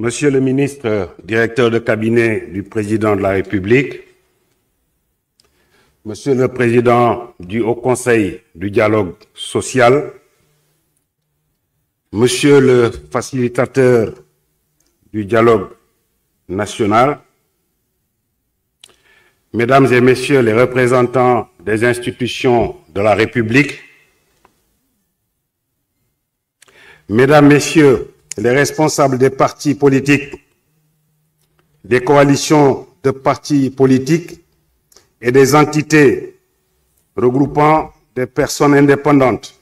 Monsieur le ministre, directeur de cabinet du président de la République, Monsieur le président du Haut Conseil du dialogue social, Monsieur le facilitateur du dialogue national, Mesdames et Messieurs les représentants des institutions de la République, Mesdames, Messieurs les responsables des partis politiques, des coalitions de partis politiques et des entités regroupant des personnes indépendantes,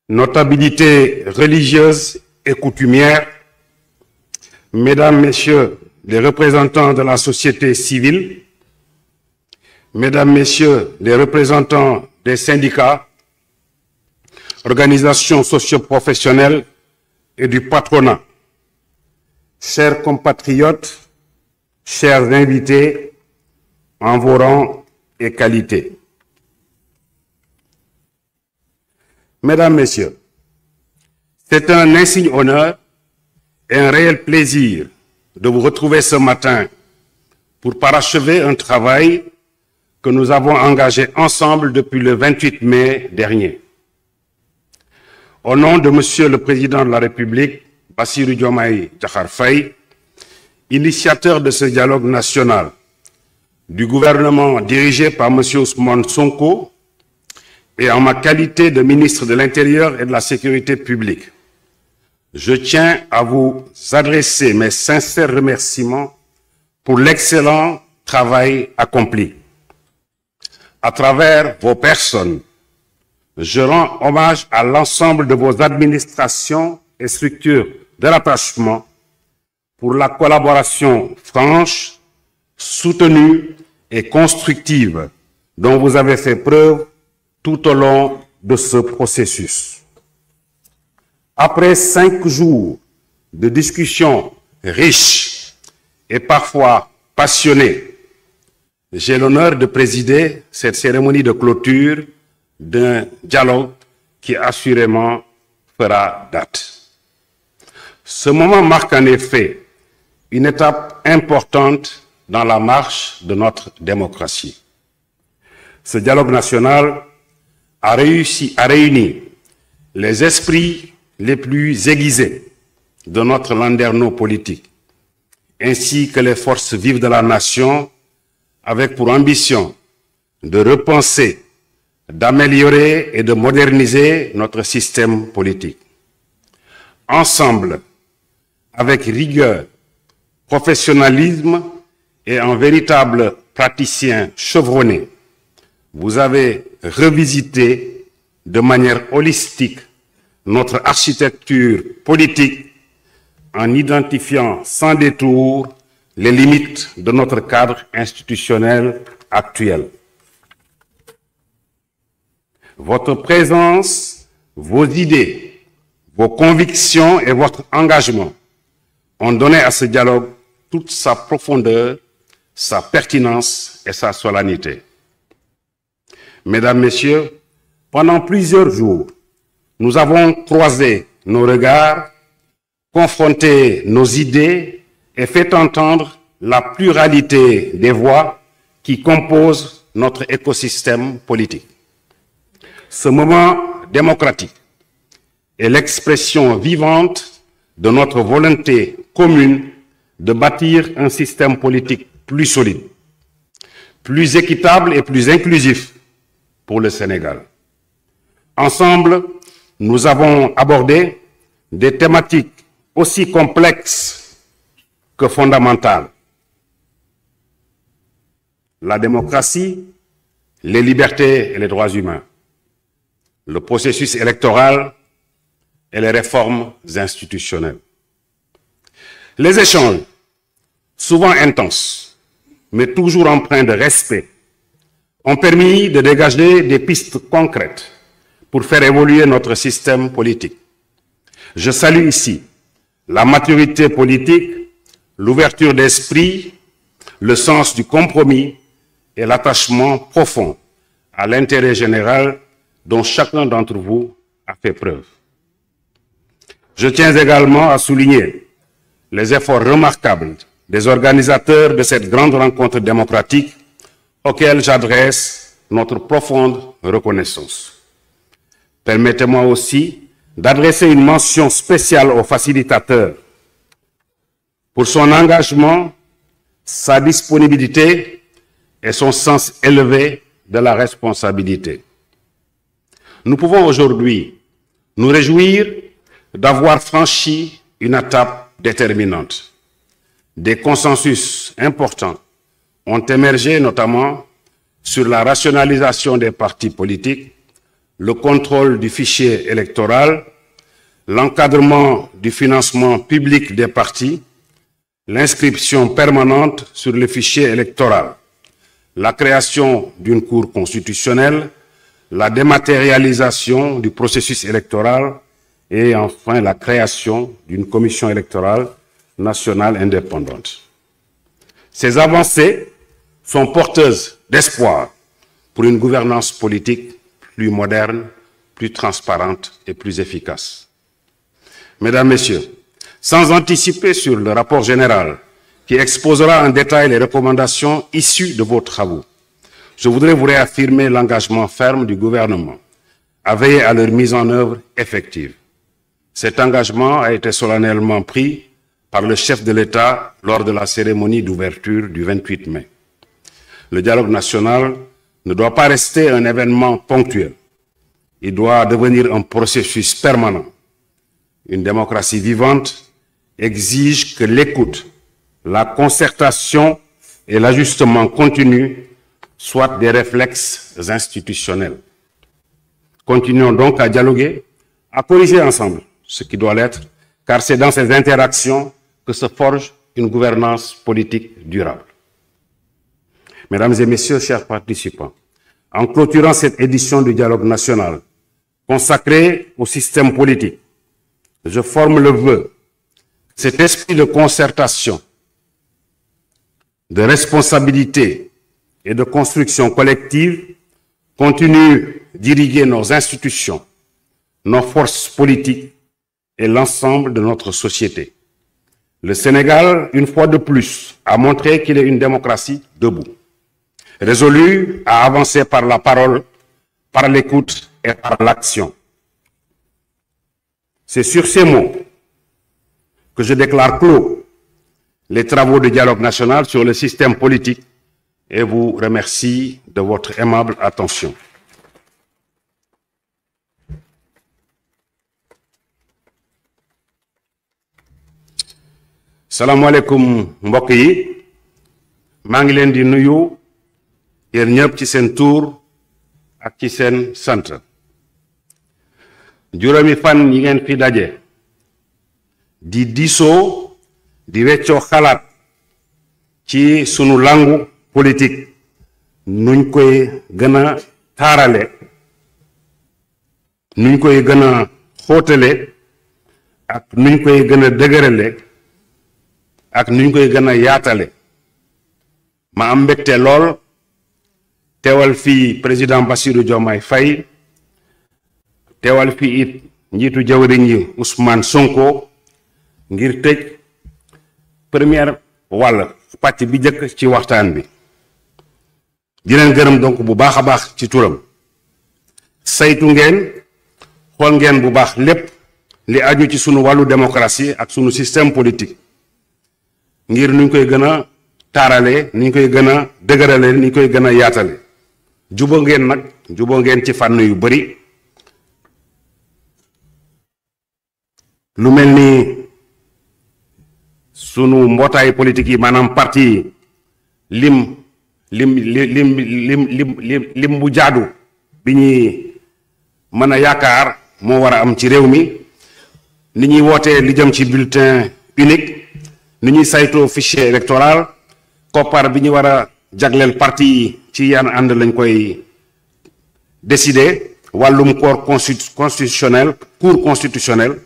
notabilités religieuses et coutumières, Mesdames, Messieurs les représentants de la société civile, Mesdames, Messieurs les représentants des syndicats, organisations socio-professionnelles et du patronat, chers compatriotes, chers invités, en vos rangs et qualités. Mesdames, Messieurs, c'est un insigne honneur et un réel plaisir de vous retrouver ce matin pour parachever un travail que nous avons engagé ensemble depuis le 28 mai dernier. Au nom de Monsieur le Président de la République, Bassirou Diomaye Diakhar Faye, initiateur de ce dialogue national, du gouvernement dirigé par Monsieur Ousmane Sonko, et en ma qualité de ministre de l'Intérieur et de la Sécurité publique, je tiens à vous adresser mes sincères remerciements pour l'excellent travail accompli. À travers vos personnes, je rends hommage à l'ensemble de vos administrations et structures de rattachement pour la collaboration franche, soutenue et constructive dont vous avez fait preuve tout au long de ce processus. Après 5 jours de discussions riches et parfois passionnées, j'ai l'honneur de présider cette cérémonie de clôture d'un dialogue qui assurément fera date. Ce moment marque en effet une étape importante dans la marche de notre démocratie. Ce dialogue national a réuni les esprits les plus aiguisés de notre landerneau politique, ainsi que les forces vives de la nation, avec pour ambition de repenser, d'améliorer et de moderniser notre système politique. Ensemble, avec rigueur, professionnalisme et un véritable praticien chevronné, vous avez revisité de manière holistique notre architecture politique en identifiant sans détour les limites de notre cadre institutionnel actuel. Votre présence, vos idées, vos convictions et votre engagement ont donné à ce dialogue toute sa profondeur, sa pertinence et sa solennité. Mesdames, Messieurs, pendant plusieurs jours, nous avons croisé nos regards, confronté nos idées et fait entendre la pluralité des voix qui composent notre écosystème politique. Ce moment démocratique est l'expression vivante de notre volonté commune de bâtir un système politique plus solide, plus équitable et plus inclusif pour le Sénégal. Ensemble, nous avons abordé des thématiques aussi complexes que fondamentales. La démocratie, les libertés et les droits humains, le processus électoral et les réformes institutionnelles. Les échanges, souvent intenses, mais toujours empreints de respect, ont permis de dégager des pistes concrètes pour faire évoluer notre système politique. Je salue ici la maturité politique, l'ouverture d'esprit, le sens du compromis et l'attachement profond à l'intérêt général dont chacun d'entre vous a fait preuve. Je tiens également à souligner les efforts remarquables des organisateurs de cette grande rencontre démocratique auxquels j'adresse notre profonde reconnaissance. Permettez-moi aussi d'adresser une mention spéciale au facilitateur pour son engagement, sa disponibilité et son sens élevé de la responsabilité. Nous pouvons aujourd'hui nous réjouir d'avoir franchi une étape déterminante. Des consensus importants ont émergé notamment sur la rationalisation des partis politiques, le contrôle du fichier électoral, l'encadrement du financement public des partis, l'inscription permanente sur le fichier électoral, la création d'une cour constitutionnelle, la dématérialisation du processus électoral et enfin la création d'une commission électorale nationale indépendante. Ces avancées sont porteuses d'espoir pour une gouvernance politique plus moderne, plus transparente et plus efficace. Mesdames, Messieurs, sans anticiper sur le rapport général qui exposera en détail les recommandations issues de vos travaux, je voudrais vous réaffirmer l'engagement ferme du gouvernement à veiller à leur mise en œuvre effective. Cet engagement a été solennellement pris par le chef de l'État lors de la cérémonie d'ouverture du 28 mai. Le dialogue national ne doit pas rester un événement ponctuel. Il doit devenir un processus permanent. Une démocratie vivante exige que l'écoute, la concertation et l'ajustement continu soient des réflexes institutionnels. Continuons donc à dialoguer, à corriger ensemble ce qui doit l'être, car c'est dans ces interactions que se forge une gouvernance politique durable. Mesdames et Messieurs, chers participants, en clôturant cette édition du dialogue national consacrée au système politique, je forme le vœu que cet esprit de concertation, de responsabilité et de construction collective continue d'irriguer nos institutions, nos forces politiques et l'ensemble de notre société. Le Sénégal, une fois de plus, a montré qu'il est une démocratie debout, résolue à avancer par la parole, par l'écoute et par l'action. C'est sur ces mots que je déclare clos les travaux du dialogue national sur le système politique et vous remercie de votre aimable attention. salaamaaleykum mbokk yi maa ngi leen di nuyu yéen ñëpp ci seen tur ak ci seen sant juróomi fan yi ngeen fi daje di diisoo di weccoo xalaat ci sunu langu politique nuñ koy gën a taarale nuñ koy gën a xóotale ak nuñ koy gën a dëgërale ak nuñ koy gën a yaatale ma am mbégte lool teewal fii président Bassirou Diomaye Faye teewal fii it njiitu jawriñ yi Ousmane Sonko ngir tëj première wàll pàcc bi njëkk ci waxtaan bi di leen gërëm donc bu baax a baax ci turam saytu ngeen xool ngeen bu baax lépp li aju ci sunu wàllu démocratie ak sunu système politique ngir nuñ koy gën a taarale niñ koy gën a dëgërale niñ koy gën a yaatale juboo ngeen ci fànn yu bari lu mel ni sunu mbootaay politique yi maanaam parti yi lim bu jaadu bi ñuy mën a yaakaar moo war a am ci réew mi ni ñuy wootee li jëm ci bulletin unique ni ñuy saytoo fichier électoral koppar bi ñu war a jagleel parti yi ci yan ànd lañ koy décider wàllum cour constitutionnel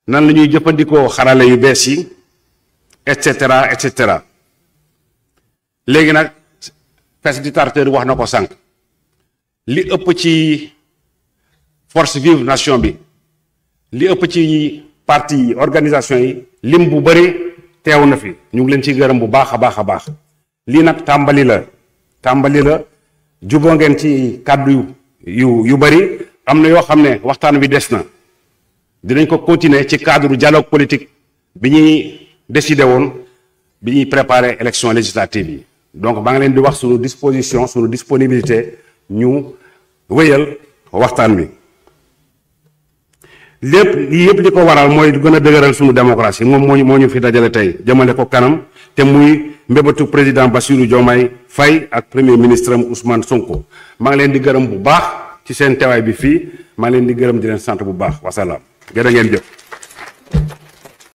nan la ñuy jëfandikoo xarale yu bees yi et cetera et cetera léegi nag facilitateur wax na ko sànq li ëpp ci force vive nation bi li ëpp ci parti organisation yi lim bu bëri teew na fi ñu ngi leen ciy gërëm bu baax a baax a baax lii nag tàmbali la juboo ngeen ci kàddu yu bëri am na yoo xam ne waxtaan wi des na dinañ ko continuer ci cadre dialogue politique bi ñuy décidé woon bi ñuy préparer élection législative yi donc maa ngi leen di wax suñu disposition suñu disponibilité ñu wéyal waxtaan wi lépp lii yëpp li ko waral mooy gën a dëgëral suñu démocratie moom moo ñu fi dajale tey jëmale ko kanam te muy mbébatu président Bassirou Diomaye Faye ak premier ministre am Ousmane Sonko maa ngi leen di gërëm bu baax ci seen teewaay bi fii maa ngi leen di gërëm di leen sant bu baax wasalaam jërë ngeen jëf